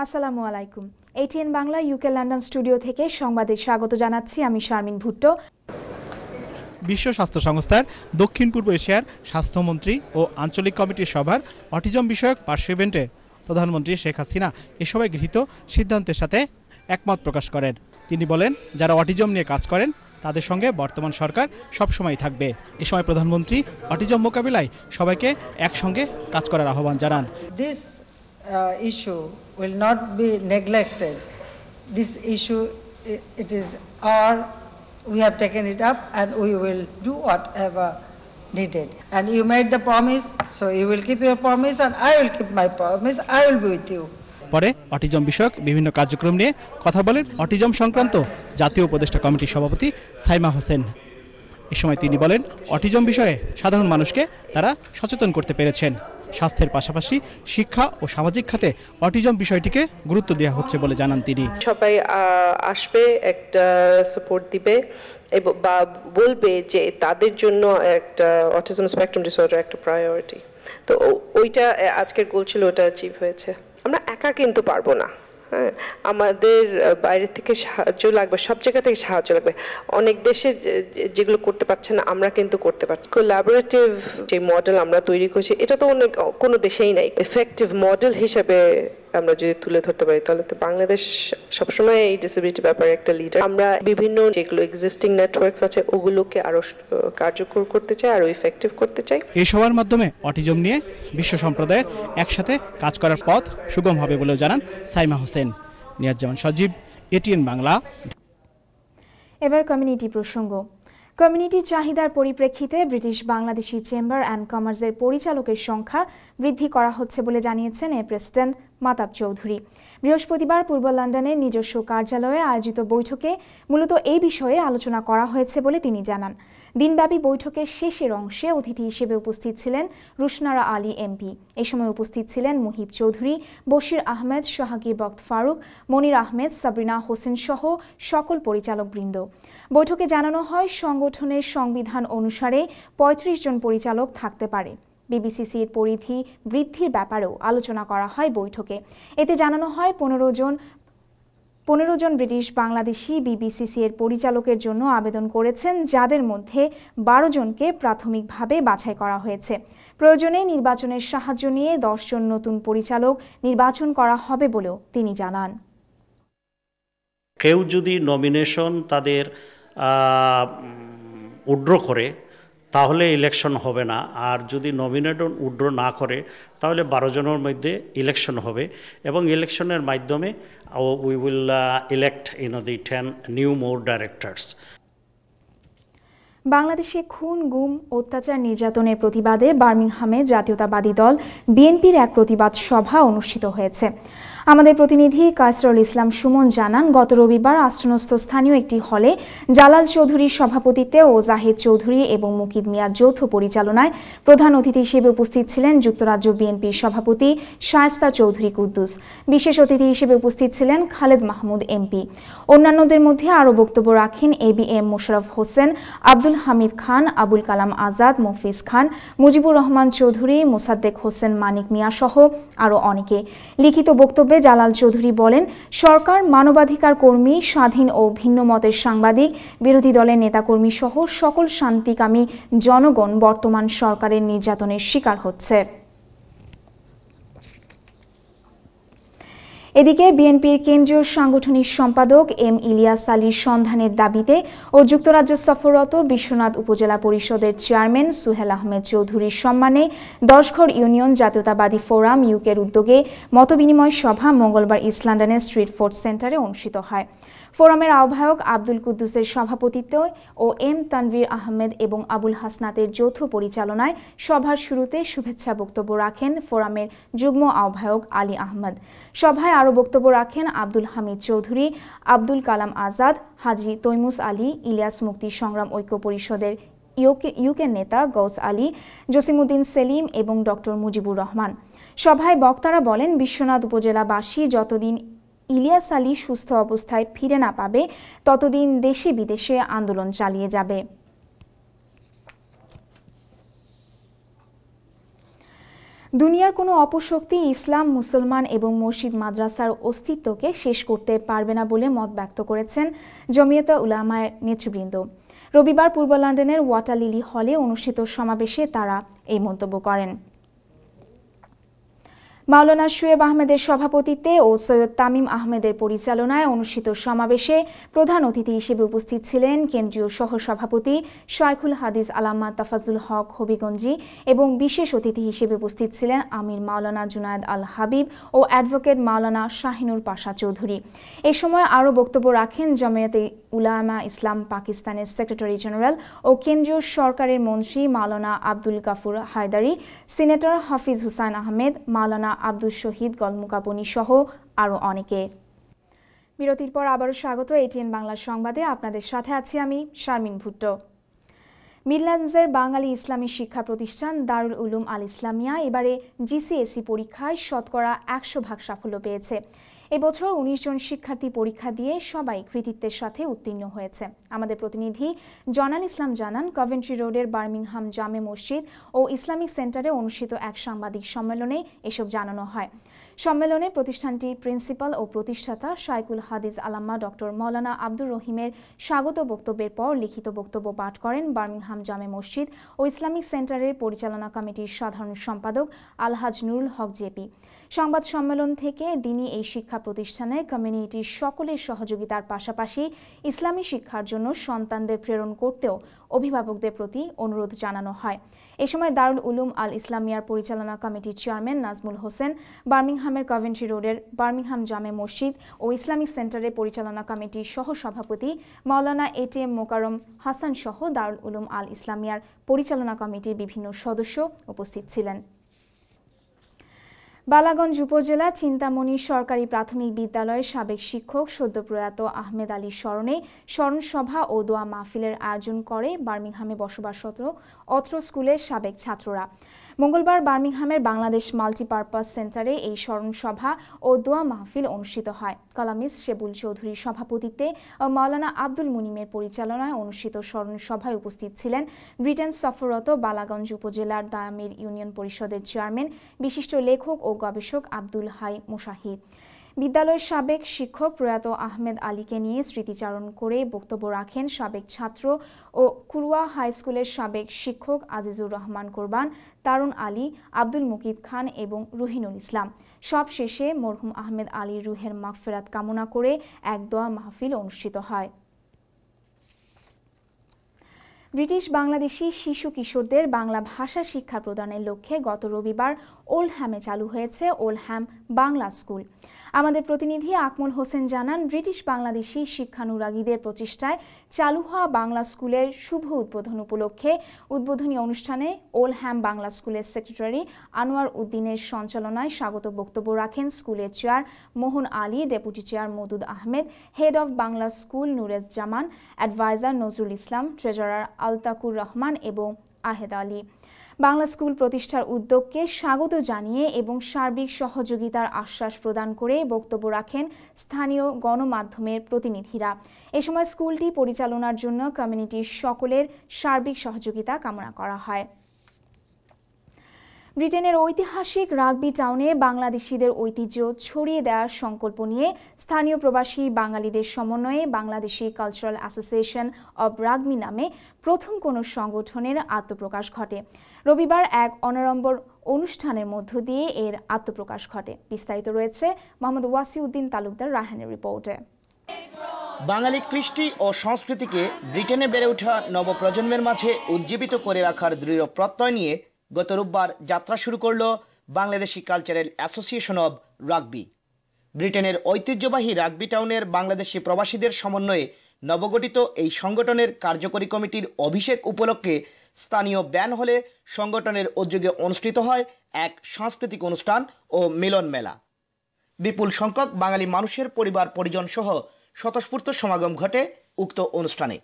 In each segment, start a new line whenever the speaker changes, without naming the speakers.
আসসালামু আলাইকুম। ATN Bangla UK London studio থেকে সংবাদে স্বাগত জানাচ্ছি আমি শারমিন ভুট্টো।
বিশ্ব স্বাস্থ্য সংস্থার দক্ষিণ পূর্ব এশিয়ার স্বাস্থ্যমন্ত্রী ও আঞ্চলিক কমিটির সভার অটিজম বিষয়ক পার্শ্ব ইভেন্টে প্রধানমন্ত্রী শেখ হাসিনা এ সভায় গৃহীত সিদ্ধান্তের সাথে একমত প্রকাশ করেন। তিনি বলেন, যারা অটিজম নিয়ে কাজ করেন তাদের সঙ্গে বর্তমান সরকার সবসময় থাকবে। এ সময় প্রধানমন্ত্রী অটিজম মোকাবিলায় সবাইকে একসঙ্গে কাজ করার আহ্বান জানান।
Issue will not be neglected. This issue, it is we have taken it up and we will do whatever needed. And you made the promise, so you will keep your promise and I will keep my promise. I will be with you.
পরে autism বিষয়ক বিভিন্ন কার্যক্রম নিয়ে কথা বলেন autism সংক্রান্ত জাতীয় উপদেষ্টা কমিটির সভাপতি সাইমা হোসেন। এ সময় তিনি বলেন, অটিজম বিষয়ে সাধারণ মানুষকে তারা সচেতন করতে পেরেছেন। স্বাস্থ্যের পাশাপাশি শিক্ষা ও সামাজিক খাতে অটিজম বিষয়টিকে গুরুত্ব দেওয়া হচ্ছে বলে জানান তিনি।
সবাই আসবে, একটা সাপোর্ট দিবে বা বলবে যে তাদের জন্য একটা অটিজম স্পেকট্রাম ডিসঅর্ডার একটা প্রায়োরিটি। তো ওইটা আজকের গোল ছিল, ওটা অ্যাচিভ হয়েছে। আমরা একা কিন্তু পারবো না, হ্যাঁ, আমাদের বাইরে থেকে সাহায্য লাগবে, সব জায়গা থেকে সাহায্য লাগবে। অনেক দেশে যেগুলো করতে পারছে না আমরা কিন্তু করতে পারছি। কোলাবোরেটিভ যে মডেল আমরা তৈরি করছি এটা তো অনেক কোনো দেশেই নাই। এফেক্টিভ মডেল হিসেবে আমরা যদি তুলে ধরতে পারি তাহলে তো বাংলাদেশ সবসময় এই ডিসেবিলিটি ব্যাপারে একটা লিডার। আমরা বিভিন্ন যেগুলো এক্সিস্টিং নেটওয়ার্কস আছে ওগুলোকে আরো কার্যকর করতে চাই, আরো ইফেক্টিভ করতে চাই।
এই সভার মাধ্যমে অটিজম নিয়ে বিশ্ব সম্প্রদায়ের একসাথে কাজ করার পথ সুগম হবে বলেও জানান সাইমা হোসেন। নিয়াজ জামান সজীব, এটিএন বাংলা।
এবার কমিউনিটি প্রসঙ্গ। কমিউনিটির চাহিদার পরিপ্রেক্ষিতে ব্রিটিশ বাংলাদেশি চেম্বার অ্যান্ড কমার্সের পরিচালকের সংখ্যা বৃদ্ধি করা হচ্ছে বলে জানিয়েছেন এর প্রেসিডেন্ট মাতাব চৌধুরী। বৃহস্পতিবার পূর্ব লন্ডনের নিজস্ব কার্যালয়ে আয়োজিত বৈঠকে মূলত এই বিষয়ে আলোচনা করা হয়েছে বলে তিনি জানান। দিনব্যাপী বৈঠকের শেষের অংশে অতিথি হিসেবে উপস্থিত ছিলেন রুশনারা আলী এমপি। এ সময় উপস্থিত ছিলেন মুহিব চৌধুরী, বশির আহমেদ, শাহাগীর বক্ত ফারুক, মনির আহমেদ, সাবরিনা হোসেন সহ সকল পরিচালকবৃন্দ। বৈঠকে জানানো হয়, সংগঠনের সংবিধান অনুসারে ৩৫ জন পরিচালক থাকতে পারে। বিবিসিসির পরিধি বৃদ্ধির ব্যাপারেও আলোচনা করা হয় বৈঠকে। এতে জানানো হয় ১৫ জন ব্রিটিশ বাংলাদেশি বিবিসিসি এর পরিচালকের জন্য আবেদন করেছেন, যাদের মধ্যে ১২ জনকে প্রাথমিকভাবে বাছাই করা হয়েছে। প্রয়োজনে নির্বাচনের সাহায্য নিয়ে ১০ জন নতুন পরিচালক নির্বাচন করা হবে বলেও তিনি জানান।
কেউ যদি নমিনেশন তাদের উইথড্র করে তাহলে ইলেকশন হবে না, আর যদি নমিনেশন উইথড্র না করে তাহলে ১২ জনের মধ্যে ইলেকশন হবে এবং ইলেকশনের মাধ্যমে we will elect the 10 new more directors.
বাংলাদেশে খুন, গুম, অত্যাচার, নির্যাতনের প্রতিবাদে বার্মিংহামে জাতীয়তাবাদী দল বিএনপির এক প্রতিবাদ সভা অনুষ্ঠিত হয়েছে। আমাদের প্রতিনিধি কায়সরুল ইসলাম সুমন জানান, গত রবিবার আশ্রয়স্থ স্থানীয় একটি হলে জালাল চৌধুরীর সভাপতিত্বে ও জাহিদ চৌধুরী এবং মুকিদ মিয়ার যৌথ পরিচালনায় প্রধান অতিথি হিসেবে উপস্থিত ছিলেন যুক্তরাজ্য বিএনপির সভাপতি শায়েস্তা চৌধুরী কুদ্দুস। বিশেষ অতিথি হিসেবে উপস্থিত ছিলেন খালেদ মাহমুদ এমপি। অন্যান্যদের মধ্যে আরও বক্তব্য রাখেন ABM মোশাররফ হোসেন, আব্দুল হামিদ খান, আবুল কালাম আজাদ, মফিজ খান, মুজিবুর রহমান চৌধুরী, মোসাদ্দেক হোসেন মানিক মিয়া সহ আরও অনেকে। লিখিত বক্তব্যে জালাল চৌধুরী বলেন, সরকার, মানবাধিকার কর্মী, স্বাধীন ও ভিন্ন মতের সাংবাদিক, বিরোধী দলের নেতাকর্মী সহ সকল শান্তিকামী জনগণ বর্তমান সরকারের নির্যাতনের শিকার হচ্ছে। এদিকে বিএনপির কেন্দ্রীয় সাংগঠনিক সম্পাদক M ইলিয়াস আলীর সন্ধানের দাবিতে ও যুক্তরাজ্য সফররত বিশ্বনাথ উপজেলা পরিষদের চেয়ারম্যান সুহেল আহমেদ চৌধুরীর সম্মানে ১০ঘর ইউনিয়ন জাতীয়তাবাদী ফোরাম ইউকের উদ্যোগে মতবিনিময় সভা মঙ্গলবার ইস্ট লন্ডনের স্ট্রিট ফোর্ড সেন্টারে অনুষ্ঠিত হয়। ফোরামের আহ্বায়ক আব্দুল কুদ্দুসের সভাপতিত্বে ও M তানভীর আহমেদ এবং আবুল হাসনাতের যৌথ পরিচালনায় সভার শুরুতে শুভেচ্ছা বক্তব্য রাখেন ফোরামের যুগ্ম আহ্বায়ক আলী আহমদ। সভায় আরও বক্তব্য রাখেন আব্দুল হামিদ চৌধুরী, আব্দুল কালাম আজাদ, হাজী তৈমুস আলী, ইলিয়াস মুক্তি সংগ্রাম ঐক্য পরিষদের ইউকে নেতা গৌস আলী, জসিমউদ্দিন সেলিম এবং ডক্টর মুজিবুর রহমান। সভায় বক্তারা বলেন, বিশ্বনাথ উপজেলাবাসী যতদিন ইলিয়াস আলী সুস্থ অবস্থায় ফিরে না পাবে ততদিন দেশে বিদেশে আন্দোলন চালিয়ে যাবে। দুনিয়ার কোনো অপশক্তি ইসলাম, মুসলমান এবং মসজিদ মাদ্রাসার অস্তিত্বকে শেষ করতে পারবে না বলে মত ব্যক্ত করেছেন জমিয়তে উলামায়ের নেতৃবৃন্দ। রবিবার পূর্ব লন্ডনের ওয়াটার লিলি হলে অনুষ্ঠিত সমাবেশে তারা এই মন্তব্য করেন। মাওলানা শুয়েব আহমেদের সভাপতিত্বে ও সৈয়দ তামিম আহমেদের পরিচালনায় অনুষ্ঠিত সমাবেশে প্রধান অতিথি হিসেবে উপস্থিত ছিলেন কেন্দ্রীয় সহসভাপতি শায়খুল হাদিস আল্লামা তাফাজ্জুল হক হবিগঞ্জি এবং বিশেষ অতিথি হিসেবে উপস্থিত ছিলেন আমির মাওলানা জুনায়েদ আল হাবিব ও অ্যাডভোকেট মাওলানা শাহিনুর পাশা চৌধুরী। এ সময় আরও বক্তব্য রাখেন জমিয়তে উলামা ইসলাম পাকিস্তানের সেক্রেটারি জেনারেল ও কেন্দ্রীয় সরকারের মন্ত্রী মাওলানা আব্দুল গাফুর হায়দারি, সিনেটর হাফিজ হুসাইন আহমেদ, মাওলানা আব্দুল শহীদ গলমুকাবনী সহ আরও অনেকে। বিরতির পর আবারও স্বাগত এটিএন বাংলা সংবাদে। আপনাদের সাথে আছি আমি শারমিন ভুট্টো। মিডল্যান্ডসের বাঙালি ইসলামী শিক্ষা প্রতিষ্ঠান দারুল উলুম আল ইসলামিয়া এবারে জিসিএসই পরীক্ষায় শতকরা 100% সাফল্য পেয়েছে। এবছর 19 জন শিক্ষার্থী পরীক্ষা দিয়ে সবাই কৃতিত্বের সাথে উত্তীর্ণ হয়েছে। আমাদের প্রতিনিধি জনাল ইসলাম জানান, কভেন্ট্রি রোডের বার্মিংহাম জামে মসজিদ ও ইসলামিক সেন্টারে অনুষ্ঠিত এক সাংবাদিক সম্মেলনে এসব জানানো হয়। সম্মেলনে প্রতিষ্ঠানটির প্রিন্সিপাল ও প্রতিষ্ঠাতা শায়খুল হাদিস আল্লামা ডক্টর মাওলানা আব্দুর রহিমের স্বাগত বক্তব্যের পর লিখিত বক্তব্য পাঠ করেন বার্মিংহাম জামে মসজিদ ও ইসলামিক সেন্টারের পরিচালনা কমিটির সাধারণ সম্পাদক আলহাজ নুরুল হক জেপি। সংবাদ সম্মেলন থেকে তিনি এই শিক্ষা প্রতিষ্ঠানে কমিউনিটির সকলের সহযোগিতার পাশাপাশি ইসলামী শিক্ষার জন্য সন্তানদের প্রেরণ করতেও অভিভাবকদের প্রতি অনুরোধ জানানো হয়। এ সময় দারুল উলুম আল ইসলামিয়ার পরিচালনা কমিটির চেয়ারম্যান নাজমুল হোসেন, বার্মিংহামের কভেন্ট্রি রোডের বার্মিংহাম জামে মসজিদ ও ইসলামিক সেন্টারের পরিচালনা কমিটির সহসভাপতি মাওলানা এটিএম মোকাররম হাসান সহ দারুল উলুম আল ইসলামিয়ার পরিচালনা কমিটির বিভিন্ন সদস্য উপস্থিত ছিলেন। বালাগঞ্জ উপজেলা চিন্তামণি সরকারি প্রাথমিক বিদ্যালয়ের সাবেক শিক্ষক সদ্যপ্রয়াত আহমেদ আলীর স্মরণে স্মরণসভা ও দোয়া মাহফিলের আয়োজন করে বার্মিংহামে বসবাসরত অত্র স্কুলের সাবেক ছাত্ররা। মঙ্গলবার বার্মিংহামের বাংলাদেশ মাল্টিপারপাস সেন্টারে এই স্মরণসভা ও দোয়া মাহফিল অনুষ্ঠিত হয়। কলামিস্ট শেবুল চৌধুরীর সভাপতিত্বে ও মাওলানা আব্দুল মুনিমের পরিচালনায় অনুষ্ঠিত স্মরণসভায় উপস্থিত ছিলেন ব্রিটেন সফররত বালাগঞ্জ উপজেলার দায়ামির ইউনিয়ন পরিষদের চেয়ারম্যান, বিশিষ্ট লেখক ও গবেষক আব্দুল হাই মুশাহিদ। বিদ্যালয়ের সাবেক শিক্ষক প্রয়াত আহমেদ আলীকে নিয়ে স্মৃতিচারণ করে বক্তব্য রাখেন সাবেক ছাত্র ও কুরুয়া হাই স্কুলের সাবেক শিক্ষক আজিজুর রহমান কোরবান, তারুণ আলী, আব্দুল মুকিদ খান এবং রুহিনুল ইসলাম। সব শেষে মরহুম আহমেদ আলীর রুহের মাগফিরাত কামনা করে এক দোয়া মাহফিল অনুষ্ঠিত হয়। ব্রিটিশ বাংলাদেশি শিশু কিশোরদের বাংলা ভাষা শিক্ষা প্রদানের লক্ষ্যে গত রবিবার ওল্ডহ্যামে চালু হয়েছে ওল্ডহ্যাম বাংলা স্কুল। আমাদের প্রতিনিধি আকমল হোসেন জানান, ব্রিটিশ বাংলাদেশি শিক্ষানুরাগীদের প্রচেষ্টায় চালু হওয়া বাংলা স্কুলের শুভ উদ্বোধন উপলক্ষে উদ্বোধনী অনুষ্ঠানে ওল্ডহ্যাম বাংলা স্কুলের সেক্রেটারি আনোয়ার উদ্দিনের সঞ্চালনায় স্বাগত বক্তব্য রাখেন স্কুলের chair Mohan Ali, deputy chair Modud Ahmed, head of Bangla school Nurez Zaman, adviser Nazrul Islam, treasurer Altakur Rahman এবং আহেদ আলী। বাংলা স্কুল প্রতিষ্ঠার উদ্যোগকে স্বাগত জানিয়ে এবং সার্বিক সহযোগিতার আশ্বাস প্রদান করে বক্তব্য রাখেন স্থানীয় গণমাধ্যমের প্রতিনিধিরা। এ সময় স্কুলটি পরিচালনার জন্য কমিউনিটির সকলের সার্বিক সহযোগিতা কামনা করা হয়। ব্রিটেনের ঐতিহাসিক রাগবি টাউনে বাংলাদেশিদের ঐতিহ্য ছড়িয়ে দেওয়ার সংকল্প নিয়ে স্থানীয় প্রবাসী বাঙালিদের সমন্বয়ে Bangladeshi cultural association of rugby নামে প্রথম কোনো সংগঠনের আত্মপ্রকাশ ঘটে। রবিবার এক অনাড়ম্বর অনুষ্ঠানের মধ্য দিয়ে এর আত্মপ্রকাশ ঘটে। বিস্তারিত রয়েছে মোহাম্মদ ওয়াসিউদ্দিন তালুকদার রাহানের রিপোর্টে।
বাঙালি কৃষ্টি ও সংস্কৃতিকে ব্রিটেনে বেড়ে ওঠা নবপ্রজন্মের মাঝে উজ্জীবিত করে রাখার দৃঢ় প্রত্যয় নিয়ে গত রোববার যাত্রা শুরু করল Bangladeshi cultural association of rugby. ব্রিটেনের ঐতিহ্যবাহী রাগবি টাউনের বাংলাদেশি প্রবাসীদের সমন্বয়ে নবগঠিত এই সংগঠনের কার্যকরী কমিটির অভিষেক উপলক্ষে স্থানীয় ব্যান হলে সংগঠনের উদ্যোগে অনুষ্ঠিত হয় এক সাংস্কৃতিক অনুষ্ঠান ও মিলন মেলা। বিপুল সংখ্যক বাঙালি মানুষের পরিবার পরিজন সহ স্বতঃস্ফূর্ত সমাগম ঘটে উক্ত অনুষ্ঠানে।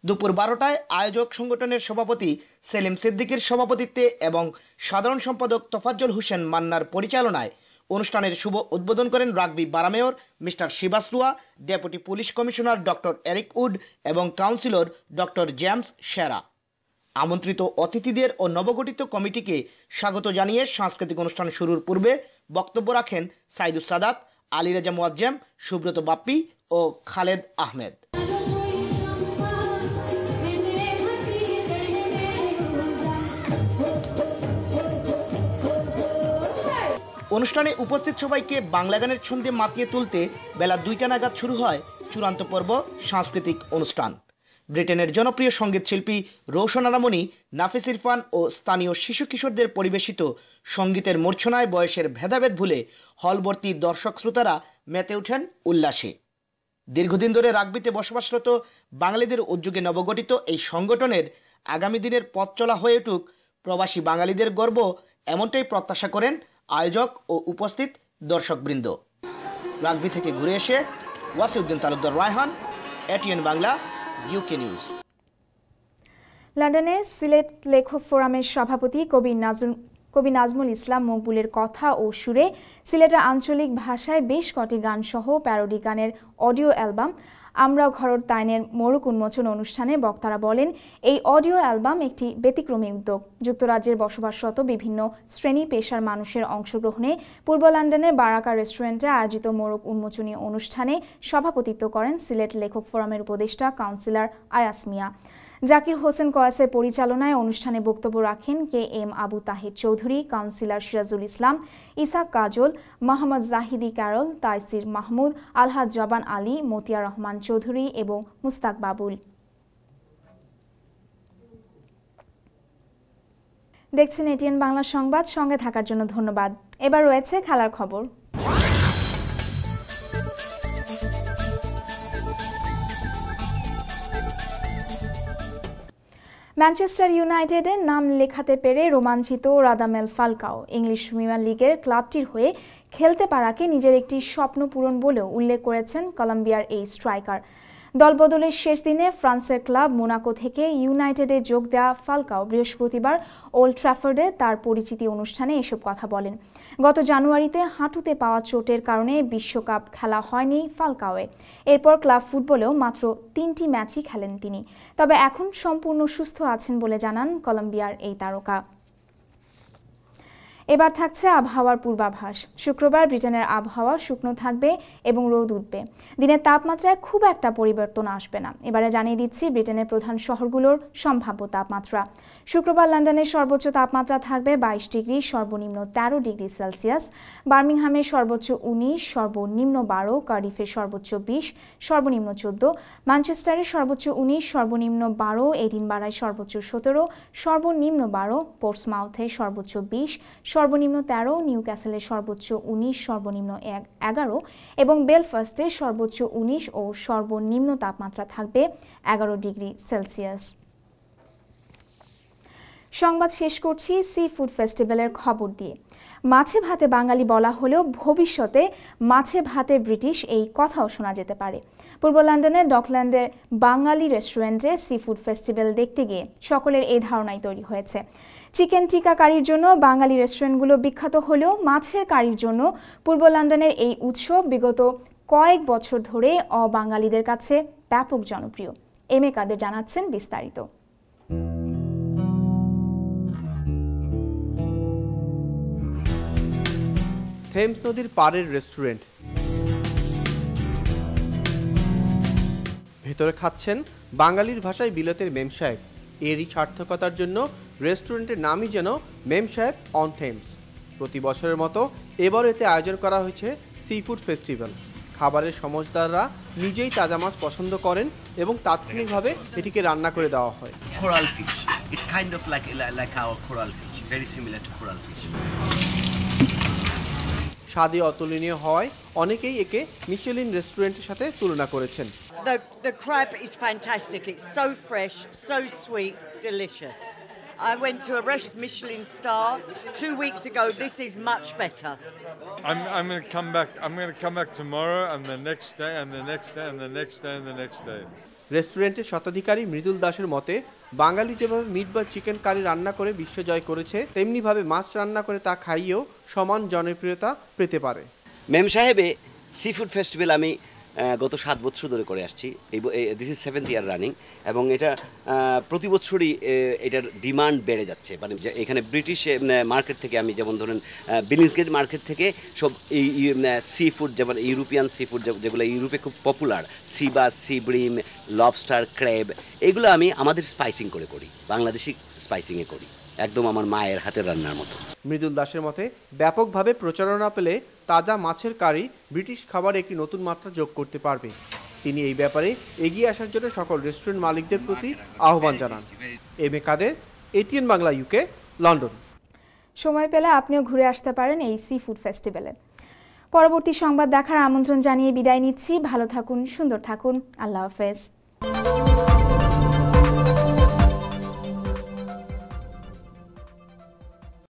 দুপুর 12টায় আয়োজক সংগঠনের সভাপতি সেলিম সিদ্দিকীর সভাপতিত্বে এবং সাধারণ সম্পাদক তোফাজ্জল হোসেন মান্নার পরিচালনায় অনুষ্ঠানের শুভ উদ্বোধন করেন রাগবি বারামেয়র মিস্টার শিবাসলুয়া, deputy police commissioner doctor Eric Wood এবং কাউন্সিলর ডক্টর জেমস সেরা। আমন্ত্রিত অতিথিদের ও নবগঠিত কমিটিকে স্বাগত জানিয়ে সাংস্কৃতিক অনুষ্ঠান শুরুর পূর্বে বক্তব্য রাখেন সাইদুস সাদাত, আলী রাজা মুয়াজ্জেম, সুব্রত বাপ্পি ও খালেদ আহমেদ। অনুষ্ঠানে উপস্থিত সবাইকে বাংলা গানের ছন্দে মাতিয়ে তুলতে বেলা 2টা নাগাদ শুরু হয় চূড়ান্ত পর্ব সাংস্কৃতিক অনুষ্ঠান। ব্রিটেনের জনপ্রিয় সঙ্গীত শিল্পী রৌশন আরামণি, নাফিস ইরফান ও স্থানীয় শিশু কিশোরদের পরিবেশিত সঙ্গীতের মূর্ছনায় বয়সের ভেদাভেদ ভুলে হলভর্তি দর্শক শ্রোতারা মেতে ওঠেন উল্লাসে। দীর্ঘদিন ধরে রাগবিতে বসবাসরত বাঙালিদের উদ্যোগে নবগঠিত এই সংগঠনের আগামী দিনের পথ চলা হয়ে উঠুক প্রবাসী বাঙালিদের গর্ব, এমনটাই প্রত্যাশা করেন আয়োজক ও উপস্থিত দর্শকবৃন্দ। রাগবি থেকে ঘুরে এসে Wasiuddin Talukdar Raihan, ATN Bangla, UK news.
লন্ডনে সিলেট লেখক ফোরামের সভাপতি কবি নাজমুল ইসলাম মকবুলের কথা ও সুরে সিলেটের আঞ্চলিক ভাষায় বেশ কটি গান সহ প্যারোডি গানের অডিও অ্যালবাম আমরা ঘরর তাইনের মোড়ক উন্মোচন অনুষ্ঠানে বক্তারা বলেন, এই অডিও অ্যালবাম একটি ব্যতিক্রমী উদ্যোগ। যুক্তরাজ্যের বসবাসরত বিভিন্ন শ্রেণী পেশার মানুষের অংশগ্রহণে পূর্ব লন্ডনের বারাকা রেস্টুরেন্টে আয়োজিত মোড়ক উন্মোচনী অনুষ্ঠানে সভাপতিত্ব করেন সিলেট লেখক ফোরামের উপদেষ্টা কাউন্সিলর আয়াস মিয়া। জাকির হোসেন কয়াসের পরিচালনায় অনুষ্ঠানে বক্তব্য রাখেন KM আবু তাহির চৌধুরী, কাউন্সিলর সিরাজুল ইসলাম, ইসাক কাজল, মোহাম্মদ জাহিদি ক্যারল, তাইসির মাহমুদ, আলহাজ জবান আলী, মতিয়া রহমান চৌধুরী এবং মুস্তাক বাবুল। দেখছেন এটিএন বাংলা সংবাদ, সঙ্গে থাকার জন্য ধন্যবাদ। এবার রয়েছে খেলার খবর। ম্যানচেস্টার ইউনাইটেডের নাম লেখাতে পেরে রোমাঞ্চিত রাদামেল ফালকাও ইংলিশ প্রিমিয়ার লিগের ক্লাবটির হয়ে খেলতে পারাকে নিজের একটি স্বপ্ন পূরণ বলেও উল্লেখ করেছেন কলম্বিয়ার এই স্ট্রাইকার। দলবদলের শেষ দিনে ফ্রান্সের ক্লাব মোনাকো থেকে ইউনাইটেডে যোগ দেওয়া ফালকাও বৃহস্পতিবার ওল্ড ট্র্যাফোর্ডে তার পরিচিতি অনুষ্ঠানে এসব কথা বলেন। গত জানুয়ারিতে হাঁটুতে পাওয়া চোটের কারণে বিশ্বকাপ খেলা হয়নি ফালকাওয়ে। এরপর ক্লাব ফুটবলেও মাত্র 3টি ম্যাচই খেলেন তিনি। তবে এখন সম্পূর্ণ সুস্থ আছেন বলে জানান কলম্বিয়ার এই তারকা। এবার থাকছে আবহাওয়ার পূর্বাভাস। শুক্রবার ব্রিটেনের আবহাওয়া শুকনো থাকবে এবং রোদ উঠবে। দিনের তাপমাত্রায় খুব একটা পরিবর্তন আসবে না। এবারে জানিয়ে দিচ্ছি ব্রিটেনের প্রধান শহরগুলোর সম্ভাব্য তাপমাত্রা। শুক্রবার লন্ডনের সর্বোচ্চ তাপমাত্রা থাকবে 22 ডিগ্রি, সর্বনিম্ন 13 ডিগ্রি সেলসিয়াস। বার্মিংহামের সর্বোচ্চ 19, সর্বনিম্ন 12। কার্ডিফের সর্বোচ্চ 20, সর্বনিম্ন 14। ম্যানচেস্টারের সর্বোচ্চ 19, সর্বনিম্ন 12। এডিনবারায় সর্বোচ্চ 17, সর্বনিম্ন 12। পোর্টসমাউথে সর্বোচ্চ 20, সর্বনিম্ন 13। নিউক্যাসলের সর্বোচ্চ 19, সর্বনিম্ন 11 এবং বেলফাস্টে সর্বোচ্চ 19 ও সর্বনিম্ন তাপমাত্রা থাকবে 11 ডিগ্রি সেলসিয়াস। সংবাদ শেষ করছি সি ফুড ফেস্টিভ্যালের খবর দিয়ে। মাছে ভাতে বাঙালি বলা হলেও ভবিষ্যতে মাছে ভাতে ব্রিটিশ এই কথাও শোনা যেতে পারে। পূর্ব লন্ডনের ডকল্যান্ডের বাঙালি রেস্টুরেন্টে সি ফুড ফেস্টিভ্যাল দেখতে গিয়ে সকলের এই ধারণাই তৈরি হয়েছে। চিকেন টিকা কারির জন্য বাঙালি রেস্টুরেন্টগুলো বিখ্যাত হলেও মাছের কারির জন্য পূর্ব লন্ডনের এই উৎসব বিগত কয়েক বছর ধরে অবাঙালিদের কাছে ব্যাপক জনপ্রিয়। এম এ কাদের জানাচ্ছেন বিস্তারিত।
থেমস নদীর পাড়ের রেস্টুরেন্ট, ভেতরে খাচ্ছেন বাঙালির ভাষায় বিলেতের মেম সাহেব। এরই সার্থকতার জন্য রেস্টুরেন্টের নামই যেন মেম সাহেব অন থেমস। প্রতি বছরের মতো এবার এতে আয়োজন করা হয়েছে সি ফুড ফেস্টিভ্যাল। খাবারের সমজদাররা নিজেই তাজা মাছ পছন্দ করেন এবং তাৎক্ষণিকভাবে এটিকে রান্না করে দেওয়া হয়।
Coral fish. It's kind of like our coral fish, very similar to coral fish.
স্বাদে অতুলনীয় হওয়ায় অনেকেই একে মিশেলিন রেস্টুরেন্টের সাথে তুলনা করেছেন।
The crab is fantastic. It's so fresh, so sweet, delicious. I went to a restaurant Michelin star 2 weeks ago. This is much better.
I'm going to come back. I'm going to come back tomorrow and the next day and the next day and the next day and the next day.
রেস্টুরেন্টের শতাধিকারী মৃদুল দাসের মতে বাঙালি যেভাবে meet বা chicken curry রান্না করে বিশ্বজয় করেছে, তেমনিভাবে মাছ রান্না করে তা খাইয়েও সমান জনপ্রিয়তা পেতে পারে।
মেম সাহেবে সি ফুড ফেস্টিভ্যাল আমি
গত 7 বছর ধরে করে আসছি। This is 7th year running, এবং এটা প্রতি বছরই এটার ডিমান্ড বেড়ে যাচ্ছে। মানে এখানে ব্রিটিশ মার্কেট থেকে, আমি যেমন ধরেন বিলিংসগেট মার্কেট থেকে সব এই সি ফুড, যেমন ইউরোপিয়ান সি ফুড যেগুলো ইউরোপে খুব popular, C bus, C brim, lobster, crab, এগুলো আমি আমাদের স্পাইসিং করে করি, বাংলাদেশি স্পাইসিংয়ে করি, একদম আমার মায়ের হাতের রান্নার মতো।
মৃদুল দাসের মতে ব্যাপকভাবে প্রচারণা পেলে তাজা মাছের কারি ব্রিটিশ খাবারে একটি নতুন মাত্রা যোগ করতে পারবে। তিনি এই ব্যাপারে এগিয়ে আসার জন্য সকল রেস্টুরেন্ট মালিকদের প্রতি আহ্বান জানান। M A Quader, ATN Bangla, UK, London.
সময় পেলে আপনিও ঘুরে আসতে পারেন এই সি ফুড ফেস্টিভ্যালে। পরবর্তী সংবাদ দেখার আমন্ত্রণ জানিয়ে বিদায় নিচ্ছি। ভালো থাকুন, সুন্দর থাকুন, আল্লাহ হাফেজ।